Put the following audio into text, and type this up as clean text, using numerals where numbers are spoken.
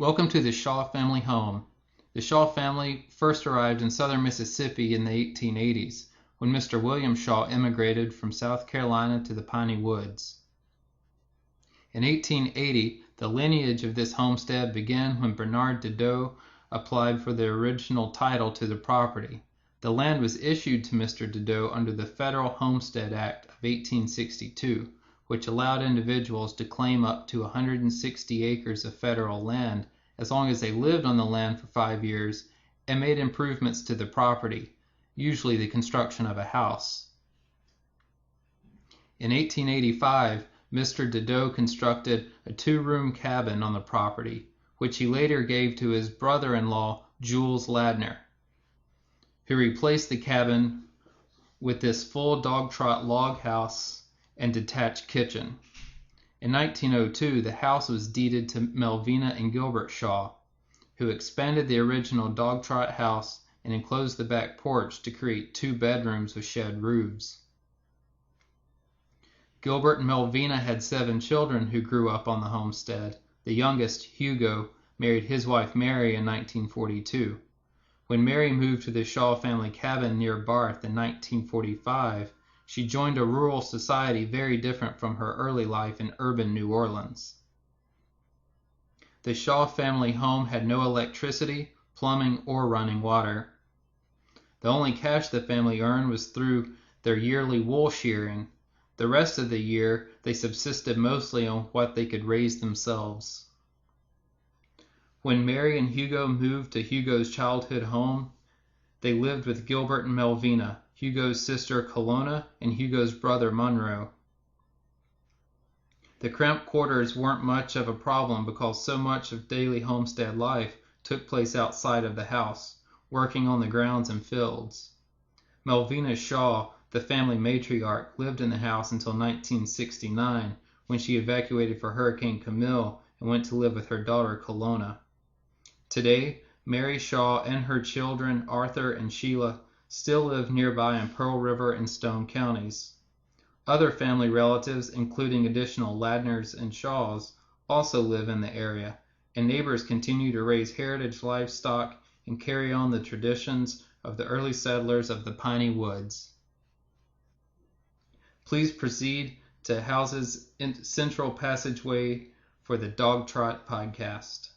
Welcome to the Shaw family home. The Shaw family first arrived in southern Mississippi in the 1880s, when Mr. William Shaw immigrated from South Carolina to the Piney Woods. In 1880, the lineage of this homestead began when Bernard Dedeaux applied for the original title to the property. The land was issued to Mr. Dedeaux under the Federal Homestead Act of 1862, which allowed individuals to claim up to 160 acres of federal land as long as they lived on the land for 5 years and made improvements to the property, usually the construction of a house. In 1885, Mr. Dedeaux constructed a 2-room cabin on the property, which he later gave to his brother-in-law, Jules Ladner, who replaced the cabin with this full dog trot log house and detached kitchen. In 1902, the house was deeded to Melvina and Gilbert Shaw, who expanded the original dog trot house and enclosed the back porch to create 2 bedrooms with shed roofs. Gilbert and Melvina had 7 children who grew up on the homestead. The youngest, Hugo, married his wife Mary in 1942. When Mary moved to the Shaw family cabin near Barth in 1945, she joined a rural society very different from her early life in urban New Orleans. The Shaw family home had no electricity, plumbing, or running water. The only cash the family earned was through their yearly wool shearing. The rest of the year, they subsisted mostly on what they could raise themselves. When Mary and Hugo moved to Hugo's childhood home, they lived with Gilbert and Melvina, Hugo's sister Colonna, and Hugo's brother Monroe. The cramped quarters weren't much of a problem because so much of daily homestead life took place outside of the house, working on the grounds and fields. Melvina Shaw, the family matriarch, lived in the house until 1969, when she evacuated for Hurricane Camille and went to live with her daughter Colonna. Today, Mary Shaw and her children Arthur and Sheila still live nearby in Pearl River and Stone counties. Other family relatives, including additional Ladners and Shaws, also live in the area, and neighbors continue to raise heritage livestock and carry on the traditions of the early settlers of the Piney Woods. Please proceed to House's central passageway for the Dog Trot podcast.